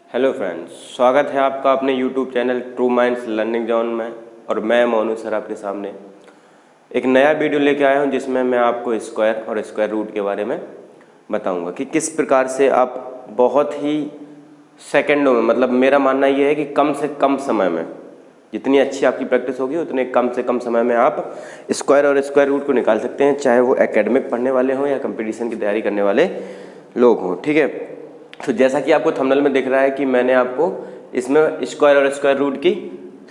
Hello friends, स्वागत है आपका अपने YouTube channel true minds learning zone में। और मैं मोनू सर आपके सामने एक नया वीडियो लेके आया हूं जिसमें मैं आपको स्क्वायर और स्क्वायर रूट के बारे में बताऊंगा कि किस प्रकार से आप बहुत ही सेकंडों में, मतलब मेरा मानना ये है कि कम से कम समय में, जितनी अच्छी आपकी प्रैक्टिस होगी उतने कम से कम समय में आप स्क्वायर और स्क्वायर रूट को निकाल सकते हैं, चाहे वो एकेडमिक पढ़ने वाले हों या कंपटीशन की तैयारी करने वाले लोग हों। ठीक है, तो जैसा कि आपको थंबनेल में दिख रहा है कि मैंने आपको इसमें स्क्वायर और स्क्वायर रूट की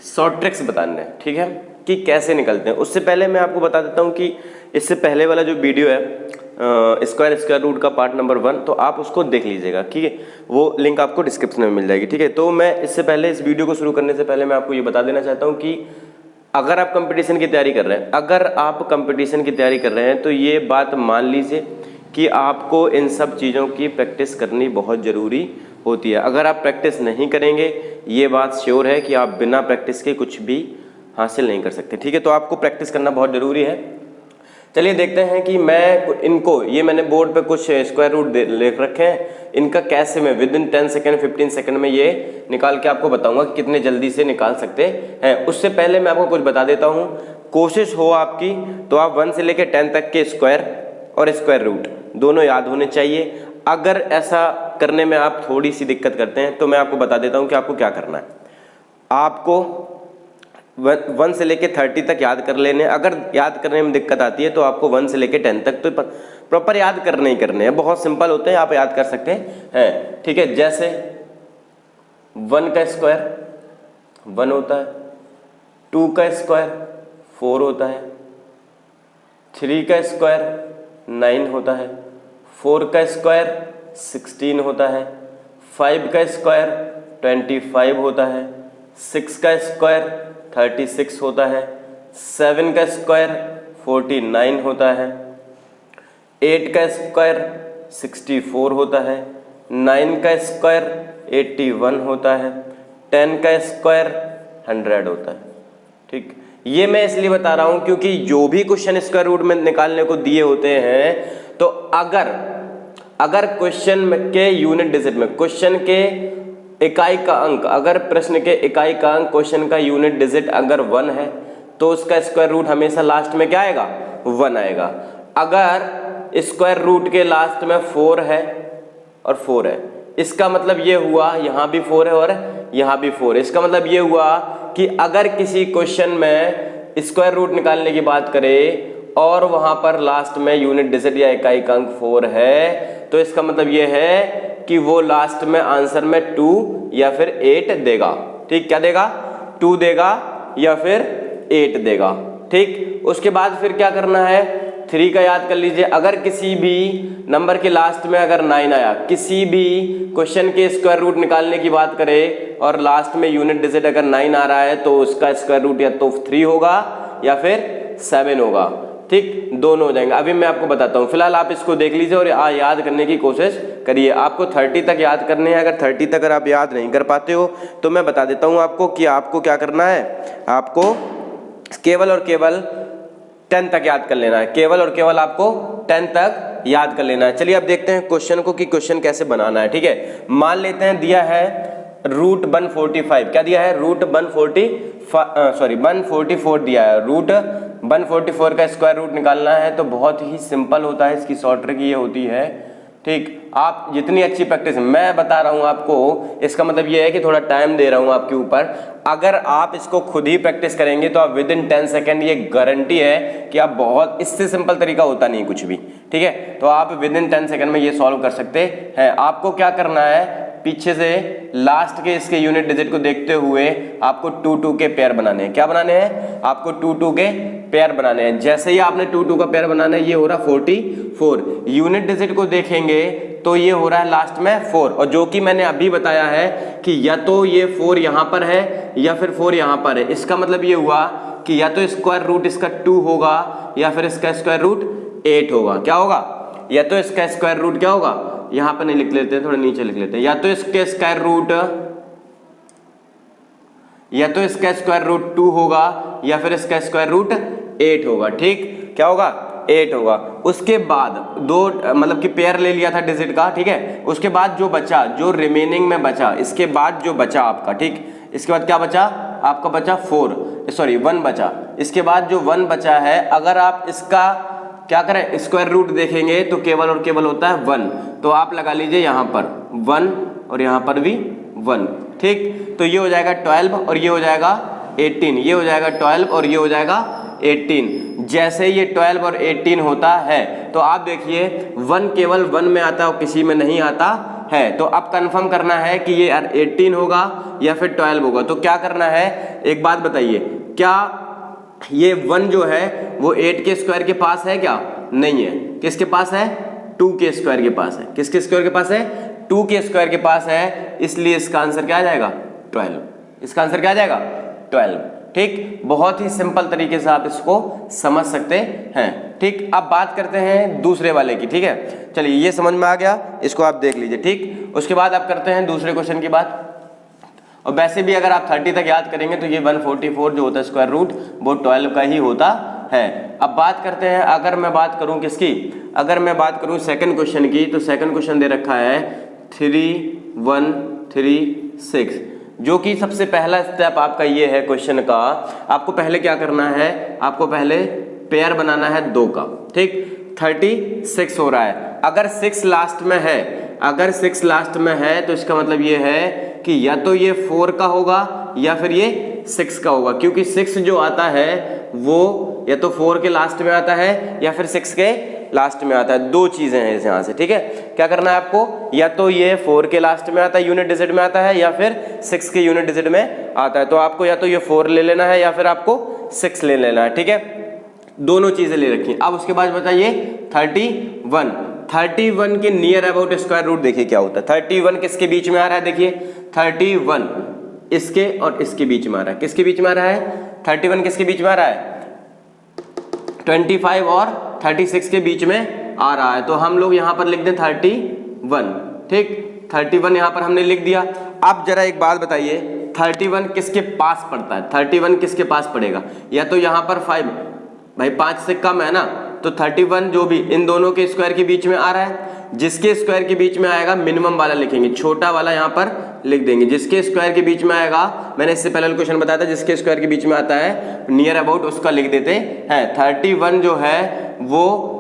शॉर्ट ट्रिक्स बताने हैं, ठीक है, कि कैसे निकलते हैं। उससे पहले मैं आपको बता देता हूं कि इससे पहले वाला जो वीडियो है स्क्वायर रूट का पार्ट नंबर 1, तो आप उसको देख लीजिएगा, ठीक है। वो लिंक आपको डिस्क्रिप्शन में मिल जाएगी, ठीक है। तो मैं इससे पहले, इस वीडियो को शुरू करने से पहले मैं आपको ये बता देना चाहता हूँ कि अगर आप कंपटीशन की तैयारी कर रहे हैं, तो ये बात मान लीजिए कि आपको इन सब चीज़ों की प्रैक्टिस करनी बहुत ज़रूरी होती है। अगर आप प्रैक्टिस नहीं करेंगे, ये बात श्योर है कि आप बिना प्रैक्टिस के कुछ भी हासिल नहीं कर सकते, ठीक है। तो आपको प्रैक्टिस करना बहुत ज़रूरी है। चलिए देखते हैं कि मैंने बोर्ड पे कुछ स्क्वायर रूट लिख रखे हैं, इनका कैसे मैं विद इन 10 सेकेंड 15 सेकेंड में ये निकाल के आपको बताऊंगा कि कितने जल्दी से निकाल सकते हैं। उससे पहले मैं आपको कुछ बता देता हूँ। कोशिश हो आपकी तो आप 1 से लेकर 10 तक के स्क्वायर और स्क्वायर रूट दोनों याद होने चाहिए। अगर ऐसा करने में आप थोड़ी सी दिक्कत करते हैं तो मैं आपको बता देता हूं कि आपको क्या करना है। आपको 1 से लेके 30 तक याद कर लेने। अगर याद करने में दिक्कत आती है तो आपको 1 से लेके 10 तक तो प्रॉपर याद करने ही करने हैं। बहुत सिंपल होते हैं, आप याद कर सकते हैं, ठीक है। जैसे 1 का स्क्वायर 1 होता है, 2 का स्क्वायर 4 होता है, 3 का स्क्वायर 9 होता है, 4 का स्क्वायर 16 होता है, 5 का स्क्वायर 25 होता है, 6 का स्क्वायर 36 होता है, 7 का स्क्वायर 49 होता है, 8 का स्क्वायर 64 होता है, 9 का स्क्वायर 81 होता है, 10 का स्क्वायर 100 होता है, ठीक। ये मैं इसलिए बता रहा हूं क्योंकि जो भी क्वेश्चन स्क्वायर रूट में निकालने को दिए होते हैं, तो अगर क्वेश्चन के यूनिट डिजिट में, क्वेश्चन के इकाई का अंक, अगर प्रश्न के इकाई का अंक, क्वेश्चन का यूनिट डिजिट अगर 1 है तो उसका स्क्वायर रूट हमेशा लास्ट में क्या आएगा? 1 आएगा। अगर स्क्वायर रूट के लास्ट में 4 है और 4 है, इसका मतलब ये हुआ यहाँ भी 4 है और यहाँ भी 4 है। इसका मतलब ये हुआ कि अगर किसी क्वेश्चन में स्क्वायर रूट निकालने की बात करें और वहां पर लास्ट में यूनिट डिजिट या इकाई का अंक 4 है, तो इसका मतलब ये है कि वो लास्ट में आंसर में 2 या फिर 8 देगा, ठीक। क्या देगा? 2 देगा या फिर 8 देगा, ठीक। उसके बाद फिर क्या करना है? 3 का याद कर लीजिए। अगर किसी भी नंबर के लास्ट में अगर 9 आया, किसी भी क्वेश्चन के स्क्वायर रूट निकालने की बात करें और लास्ट में यूनिट डिजिट अगर 9 आ रहा है तो उसका स्क्वायर रूट या तो 3 होगा या फिर 7 होगा, ठीक। दोनों हो जाएंगे। अभी मैं आपको बताता हूँ, फिलहाल आप इसको देख लीजिए और याद करने की कोशिश करिए। आपको 30 तक याद करने हैं। अगर 30 तक अगर आप याद नहीं कर पाते हो तो मैं बता देता हूँ आपको कि आपको क्या करना है। आपको केवल और केवल 10 तक याद कर लेना है। केवल और केवल आपको 10 तक याद कर लेना है। चलिए अब देखते हैं क्वेश्चन को कि क्वेश्चन कैसे बनाना है, ठीक है। मान लेते हैं दिया है रूट 145। क्या दिया है? रूट 144 दिया है। रूट 144 का स्क्वायर रूट निकालना है तो बहुत ही सिंपल होता है। इसकी शॉर्ट ट्रिक ये होती है, ठीक। आप जितनी अच्छी प्रैक्टिस, मैं बता रहा हूं आपको, इसका मतलब ये है कि थोड़ा टाइम दे रहा हूं आपके ऊपर। अगर आप इसको खुद ही प्रैक्टिस करेंगे तो आप विद इन 10 सेकेंड, ये गारंटी है कि आप बहुत, इससे सिंपल तरीका होता नहीं कुछ भी, ठीक है। तो आप विद इन 10 सेकेंड में ये सॉल्व कर सकते हैं। आपको क्या करना है? पीछे से लास्ट के इसके यूनिट डिजिट को देखते हुए आपको 2 के पेयर बनाने हैं। क्या बनाने हैं? आपको 2 के पेयर बनाने हैं। जैसे ही आपने 2 का पेयर बनाना है, ये हो रहा 44। यूनिट डिजिट को देखेंगे तो ये हो रहा है लास्ट में 4, और जो कि मैंने अभी बताया है कि या तो ये 4 यहां पर है या फिर 4 यहां पर है। इसका मतलब ये हुआ कि या तो स्क्वायर रूट इसका 2 होगा या फिर इसका स्क्वायर रूट 8 होगा। क्या होगा? या तो इसका स्क्वायर रूट क्या होगा, यहां पर नहीं लिख लेते हैं, थोड़ा नीचे लिख लेते हैं। या तो इसके स्क्वायर रूट 2 होगा या फिर इसका स्क्वायर रूट 8 होगा, ठीक। क्या होगा? 8 होगा। उसके बाद दो मतलब कि पेयर ले लिया था डिजिट का, ठीक है। उसके बाद जो बचा, जो रिमेनिंग में बचा, इसके बाद जो बचा आपका, ठीक, इसके बाद क्या बचा आपका, बचा 1 बचा। इसके बाद जो 1 बचा है, अगर आप इसका क्या करें, स्क्वायर रूट देखेंगे तो केवल और केवल होता है 1, तो आप लगा लीजिए यहाँ पर 1 और यहाँ पर भी 1, ठीक। तो ये हो जाएगा 12 और ये हो जाएगा 18, ये हो जाएगा 12 और ये हो जाएगा 18। जैसे ये 12 और 18 होता है तो आप देखिए 1 केवल 1 में आता है और किसी में नहीं आता है। तो अब कंफर्म करना है कि ये 18 होगा या फिर 12 होगा। तो क्या करना है, एक बात बताइए, क्या ये 1 जो है वो 8 के स्क्वायर के पास है क्या? नहीं है। किसके पास है? 2 के स्क्वायर के पास है। किसके स्क्वायर के पास है? 2 के स्क्वायर के पास है, इसलिए इसका आंसर क्या आ जाएगा? 12। इसका आंसर क्या आ जाएगा? 12, ठीक। बहुत ही सिंपल तरीके से आप इसको समझ सकते हैं, ठीक। अब बात करते हैं दूसरे वाले की, ठीक है। चलिए ये समझ में आ गया, इसको आप देख लीजिए, ठीक। उसके बाद आप करते हैं दूसरे क्वेश्चन की बात। और वैसे भी अगर आप 30 तक याद करेंगे तो ये 144 जो होता है स्क्वायर रूट, वो 12 का ही होता है। अब बात करते हैं, अगर मैं बात करूं किसकी, अगर मैं बात करूं सेकंड क्वेश्चन की, तो सेकंड क्वेश्चन दे रखा है 3 1 3 6, जो कि सबसे पहला स्टेप आपका ये है क्वेश्चन का। आपको पहले क्या करना है, आपको पहले पेयर बनाना है 2 का, ठीक। 36 हो रहा है, अगर 6 लास्ट में है, अगर 6 लास्ट में है तो इसका मतलब ये है कि या तो ये 4 का होगा या फिर ये 6 का होगा, क्योंकि 6 जो आता है वो या तो 4 के लास्ट में आता है या फिर 6 के लास्ट में आता है। 2 चीजें हैं यहाँ से, ठीक है। क्या करना है आपको, या तो ये 4 के लास्ट में आता है, यूनिट डिजिट में आता है, या फिर 6 के यूनिट डिजिट में आता है। तो आपको या तो ये 4 ले लेना है या फिर आपको 6 ले लेना है, ठीक है। दोनों चीजें ले रखी। अब उसके बाद बताइए 31 के नियर अबाउट स्क्वायर रूट देखिए क्या होता है। 31 किसके बीच में आ रहा है, देखिए 31 इसके और इसके बीच में आ रहा है। किसके बीच में आ रहा है? 31 किसके बीच में आ रहा है? 25 और 36 के बीच में आ रहा है। तो हम लोग यहाँ पर लिख दें 31, ठीक। 31 यहाँ पर हमने लिख दिया। अब जरा एक बात बताइए, 31 किसके पास पड़ता है? 31 किसके पास पड़ेगा? या तो यहाँ पर 5, भाई 5 से कम है ना, तो 31 जो भी इन दोनों के स्क्वायर के बीच में आ रहा है, जिसके स्क्वायर के बीच में आएगा मिनिमम वाला लिखेंगे, छोटा वाला यहाँ पर लिख देंगे। जिसके स्क्वायर के बीच में आएगा, मैंने इससे पहले क्वेश्चन बताया था, जिसके स्क्वायर के बीच में आता है नियर अबाउट उसका लिख देते हैं। 31 जो है वो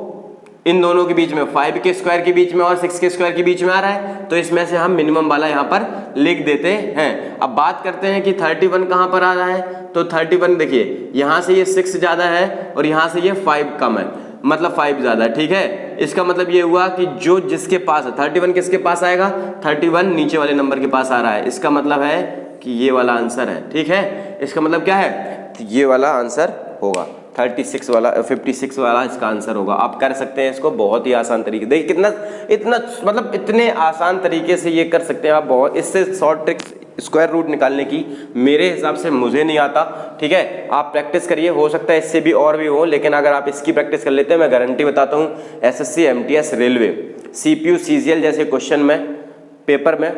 इन दोनों के बीच में 5 के स्क्वायर के बीच में और 6 के स्क्वायर के बीच में आ रहा है, तो इसमें से हम मिनिमम वाला यहाँ पर लिख देते हैं। अब बात करते हैं कि 31 कहाँ पर आ रहा है, तो 31 देखिए यहाँ से ये 6 ज़्यादा है और यहाँ से ये 5 कम है, मतलब 5 ज़्यादा है, ठीक है। इसका मतलब ये हुआ कि जो जिसके पास है 31 किसके पास आएगा? 31 नीचे वाले नंबर के पास आ रहा है। इसका मतलब है कि ये वाला आंसर है, ठीक है। इसका मतलब क्या है? ये वाला आंसर होगा 56 वाला इसका आंसर होगा। आप कर सकते हैं इसको बहुत ही आसान तरीके, देखिए कितना इतना मतलब इतने आसान तरीके से ये कर सकते हैं आप। बहुत इससे शॉर्ट ट्रिक स्क्वायर रूट निकालने की मेरे हिसाब से मुझे नहीं आता, ठीक है। आप प्रैक्टिस करिए, हो सकता है इससे भी और भी हो, लेकिन अगर आप इसकी प्रैक्टिस कर लेते हैं, मैं गारंटी बताता हूँ SSC MTS railway CPU CGL जैसे क्वेश्चन में पेपर में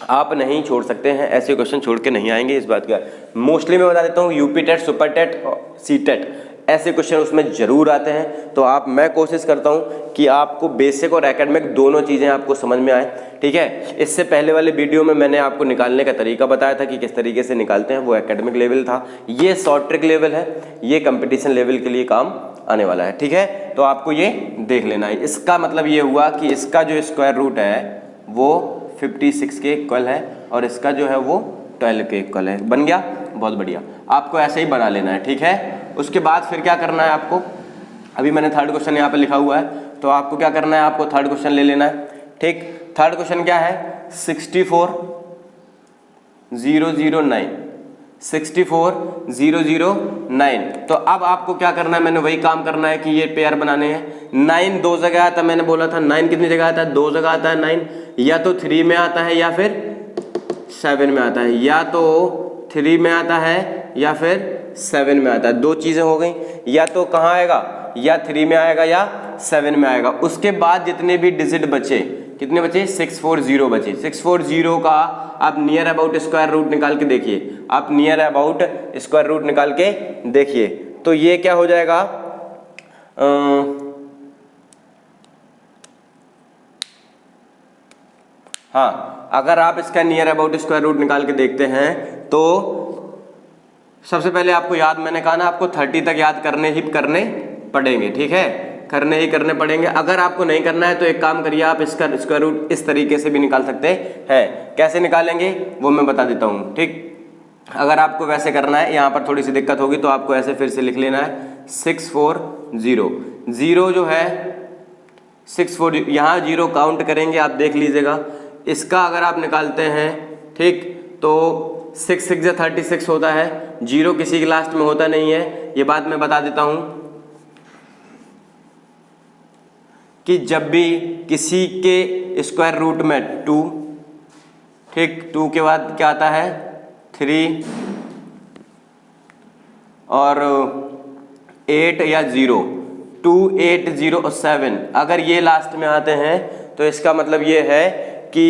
आप नहीं छोड़ सकते हैं। ऐसे क्वेश्चन छोड़ के नहीं आएंगे, इस बात का मोस्टली मैं बता देता हूँ। UP TET, super TET, C TET ऐसे क्वेश्चन उसमें जरूर आते हैं। तो मैं कोशिश करता हूँ कि आपको बेसिक और एकेडमिक दोनों चीज़ें आपको समझ में आए, ठीक है। इससे पहले वाले वीडियो में मैंने आपको निकालने का तरीका बताया था कि किस तरीके से निकालते हैं, वो एकेडमिक लेवल था। ये शॉर्ट ट्रिक लेवल है, ये कंपटीशन लेवल के लिए काम आने वाला है, ठीक है। तो आपको ये देख लेना है। इसका मतलब ये हुआ कि इसका जो स्क्वायर रूट है वो 56 के इक्वल है और इसका जो है वो 12 के इक्वल है। बन गया, बहुत बढ़िया। आपको ऐसे ही बना लेना है, ठीक है। उसके बाद फिर क्या करना है आपको, अभी मैंने थर्ड क्वेश्चन यहाँ पे लिखा हुआ है, तो आपको क्या करना है, आपको थर्ड क्वेश्चन ले लेना है, ठीक। थर्ड क्वेश्चन क्या है? 64009। तो अब आपको क्या करना है, मैंने वही काम करना है कि ये पेयर बनाने हैं। 9 2 जगह आता है, मैंने बोला था 9 कितनी जगह आता है? 2 जगह आता है 9, या तो 3 में आता है या फिर 7 में आता है, या तो 3 में आता है या फिर 7 में आता है। 2 चीजें हो गई, या तो कहाँ आएगा, या 3 में आएगा या 7 में आएगा। उसके बाद जितने भी डिजिट बचे, कितने बचे? 640 बचे। 640 का आप नियर अबाउट स्क्वायर रूट निकाल के देखिए, आप नियर अबाउट स्क्वायर रूट निकाल के देखिए, तो ये क्या हो जाएगा? हाँ, अगर आप इसका नियर अबाउट स्क्वायर रूट निकाल के देखते हैं तो सबसे पहले आपको याद, मैंने कहा ना आपको 30 तक याद करने पड़ेंगे, ठीक है, करने पड़ेंगे। अगर आपको नहीं करना है तो एक काम करिए, आप इसका स्क्वायर रूट इस तरीके से भी निकाल सकते हैं। कैसे निकालेंगे वो मैं बता देता हूँ, ठीक। अगर आपको वैसे करना है, यहाँ पर थोड़ी सी दिक्कत होगी तो आपको ऐसे फिर से लिख लेना है 640, 0 जो है 640, यहाँ 0 काउंट करेंगे, आप देख लीजिएगा। इसका अगर आप निकालते हैं, ठीक, तो 6 6 36 होता है, 0 किसी के लास्ट में होता नहीं है, ये बात मैं बता देता हूँ कि जब भी किसी के स्क्वायर रूट में 2, ठीक, 2 के बाद क्या आता है 3 और 8 या 0, 2 8 0 और 7 अगर ये लास्ट में आते हैं तो इसका मतलब ये है कि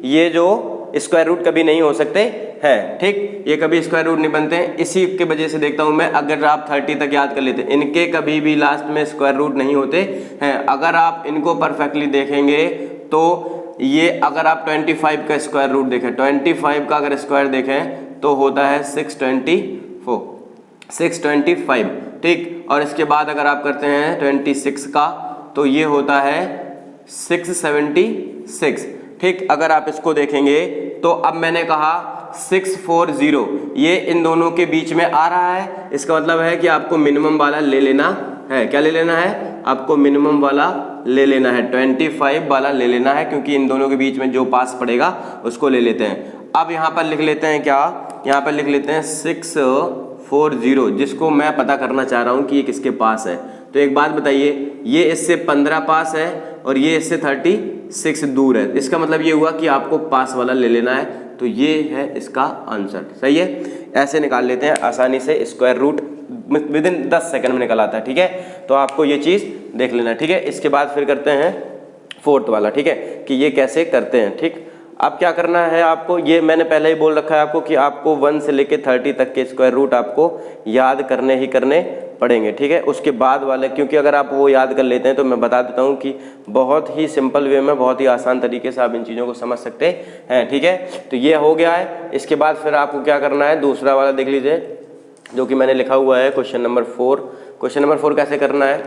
ये जो स्क्वायर रूट कभी नहीं हो सकते हैं, ठीक, ये कभी स्क्वायर रूट नहीं बनते हैं। इसी के वजह से देखता हूं मैं, अगर आप 30 तक याद कर लेते, इनके कभी भी लास्ट में स्क्वायर रूट नहीं होते हैं। अगर आप इनको परफेक्टली देखेंगे तो ये, अगर आप 25 का स्क्वायर रूट देखें, 25 का अगर स्क्वायर देखें तो होता है 625, ठीक, और इसके बाद अगर आप करते हैं 26 का तो ये होता है 676, ठीक। अगर आप इसको देखेंगे तो अब मैंने कहा 640, ये इन दोनों के बीच में आ रहा है, इसका मतलब है कि आपको मिनिमम वाला ले लेना है। क्या ले लेना है? आपको मिनिमम वाला ले लेना है, 25 वाला ले लेना है, क्योंकि इन दोनों के बीच में जो पास पड़ेगा उसको ले लेते हैं। अब यहाँ पर लिख लेते हैं क्या, यहाँ पर लिख लेते हैं 640, जिसको मैं पता करना चाह रहा हूँ कि ये किसके पास है। तो एक बात बताइए, ये इससे 15 पास है और ये इससे 36 दूर है, इसका मतलब ये हुआ कि आपको पास वाला ले लेना है। तो ये है इसका आंसर, सही है। ऐसे निकाल लेते हैं आसानी से, स्क्वायर रूट विदिन 10 सेकंड में निकल आता है, ठीक है। तो आपको ये चीज़ देख लेना, ठीक है। इसके बाद फिर करते हैं 4th वाला, ठीक है, कि ये कैसे करते हैं, ठीक। अब क्या करना है आपको, ये मैंने पहले ही बोल रखा है आपको कि आपको 1 से लेके 30 तक के स्क्वायर रूट आपको याद करने पड़ेंगे, ठीक है। उसके बाद वाले, क्योंकि अगर आप वो याद कर लेते हैं तो मैं बता देता हूँ कि बहुत ही सिंपल वे में, बहुत ही आसान तरीके से आप इन चीज़ों को समझ सकते हैं, ठीक है। तो ये हो गया है। इसके बाद फिर आपको क्या करना है, दूसरा वाला देख लीजिए जो कि मैंने लिखा हुआ है क्वेश्चन नंबर 4। क्वेश्चन नंबर 4 कैसे करना है,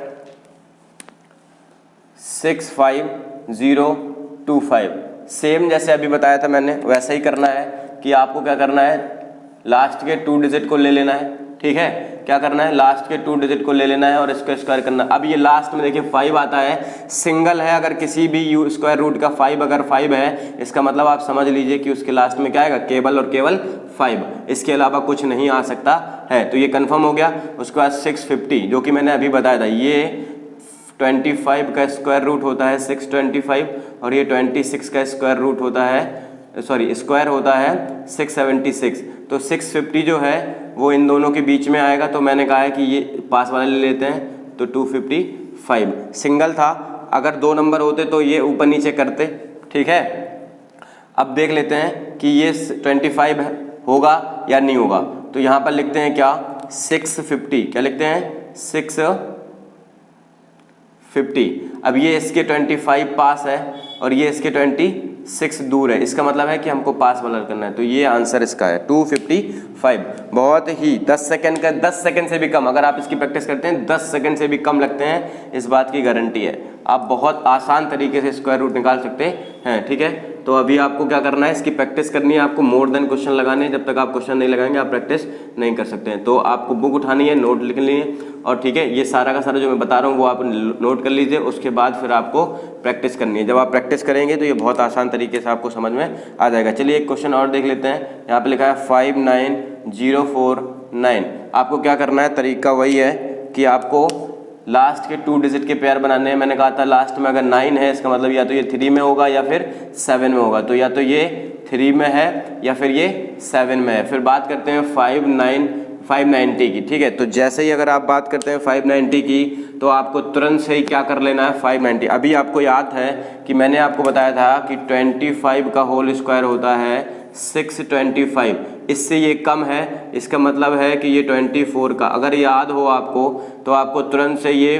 65025, सेम जैसे अभी बताया था मैंने वैसा ही करना है कि आपको क्या करना है, लास्ट के 2 डिजिट को ले लेना है, ठीक है। क्या करना है, लास्ट के 2 डिजिट को ले लेना है और इसको स्क्वायर करना। अब ये लास्ट में देखिए 5 आता है, सिंगल है, अगर किसी भी स्क्वायर रूट का 5 अगर 5 है, इसका मतलब आप समझ लीजिए कि उसके लास्ट में क्या आएगा, केवल और केवल 5, इसके अलावा कुछ नहीं आ सकता है। तो ये कन्फर्म हो गया। उसके बाद 650 जो कि मैंने अभी बताया था, ये 25 का स्क्वायर रूट होता है 625 और ये 26 का स्क्वायर रूट होता है, स्क्वायर होता है 676। तो 650 जो है वो इन दोनों के बीच में आएगा। तो मैंने कहा है कि ये पास वाले ले लेते हैं, तो 255 सिंगल था, अगर 2 नंबर होते तो ये ऊपर नीचे करते, ठीक है। अब देख लेते हैं कि ये 25 होगा या नहीं होगा। तो यहाँ पर लिखते हैं क्या, 650, क्या लिखते हैं 650। अब ये इसके 25 पास है और ये इसके 26 दूर है, इसका मतलब है कि हमको पास वाला करना है। तो ये आंसर इसका है 255। बहुत ही 10 सेकंड का, 10 सेकंड से भी कम, अगर आप इसकी प्रैक्टिस करते हैं 10 सेकंड से भी कम लगते हैं, इस बात की गारंटी है। आप बहुत आसान तरीके से स्क्वायर रूट निकाल सकते हैं, ठीक है। तो अभी आपको क्या करना है, इसकी प्रैक्टिस करनी है, आपको मोर देन क्वेश्चन लगाने हैं। जब तक आप क्वेश्चन नहीं लगाएंगे आप प्रैक्टिस नहीं कर सकते हैं। तो आपको बुक उठानी है, नोट लिख लीजिए, और ठीक है, ये सारा का सारा जो मैं बता रहा हूँ वो आप नोट कर लीजिए। उसके बाद फिर आपको प्रैक्टिस करनी है। जब आप प्रैक्टिस करेंगे तो ये बहुत आसान तरीके से आपको समझ में आ जाएगा। चलिए एक क्वेश्चन और देख लेते हैं। यहाँ पे लिखा है 59049। आपको क्या करना है, तरीका वही है कि आपको लास्ट के 2 डिजिट के पेयर बनाने हैं। मैंने कहा था लास्ट में अगर 9 है, इसका मतलब या तो ये 3 में होगा या फिर 7 में होगा। तो या तो ये 3 में है या फिर ये 7 में है। फिर बात करते हैं 590 की, ठीक है। तो जैसे ही अगर आप बात करते हैं 590 की, तो आपको तुरंत से ही क्या कर लेना है, 590। अभी आपको याद है कि मैंने आपको बताया था कि 25 का होल स्क्वायर होता है 625, इससे ये कम है, इसका मतलब है कि ये 24 का, अगर याद हो आपको तो आपको तुरंत से ये,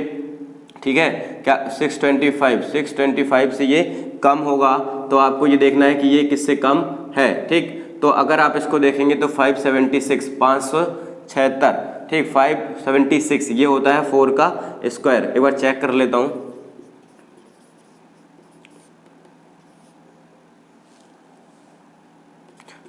ठीक है क्या 625 से ये कम होगा, तो आपको ये देखना है कि ये किससे कम है। ठीक, तो अगर आप इसको देखेंगे तो 576 576, ठीक 576 ये होता है 4 का स्क्वायर। एक बार चेक कर लेता हूँ।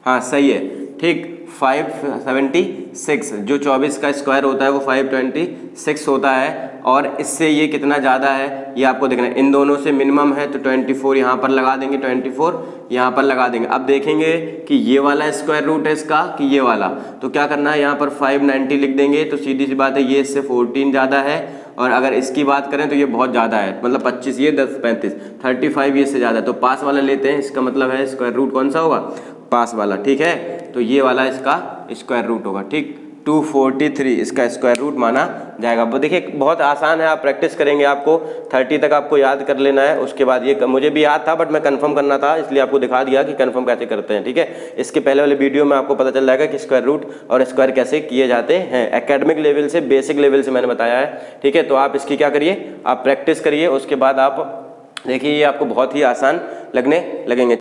हाँ सही है, ठीक 576 जो 24 का स्क्वायर होता है वो 526 होता है, और इससे ये कितना ज़्यादा है ये आपको देखना है। इन दोनों से मिनिमम है तो 24 यहाँ पर लगा देंगे, 24 यहाँ पर लगा देंगे। अब देखेंगे कि ये वाला स्क्वायर रूट है इसका कि ये वाला, तो क्या करना है यहाँ पर 590 लिख देंगे। तो सीधी सी बात है ये इससे 14 ज़्यादा है, और अगर इसकी बात करें तो ये बहुत ज़्यादा है, मतलब 25 ये 10 35 35 ये से ज़्यादा है। तो पास वाला लेते हैं, इसका मतलब है स्क्वायर रूट कौन सा होगा, पास वाला। ठीक है, तो ये वाला इसका स्क्वायर रूट होगा। ठीक 243 इसका स्क्वायर रूट माना जाएगा। वो देखिए बहुत आसान है, आप प्रैक्टिस करेंगे आपको 30 तक आपको याद कर लेना है। उसके बाद ये मुझे भी याद था बट मैं कंफर्म करना था इसलिए आपको दिखा दिया कि कंफर्म कैसे करते हैं। ठीक है, इसके पहले वाले वीडियो में आपको पता चल जाएगा कि स्क्वायर रूट और स्क्वायर कैसे किए जाते हैं। एकेडमिक लेवल से, बेसिक लेवल से मैंने बताया है। ठीक है, तो आप इसकी क्या करिए, आप प्रैक्टिस करिए, उसके बाद आप देखिए ये आपको बहुत ही आसान लगने लगेंगे।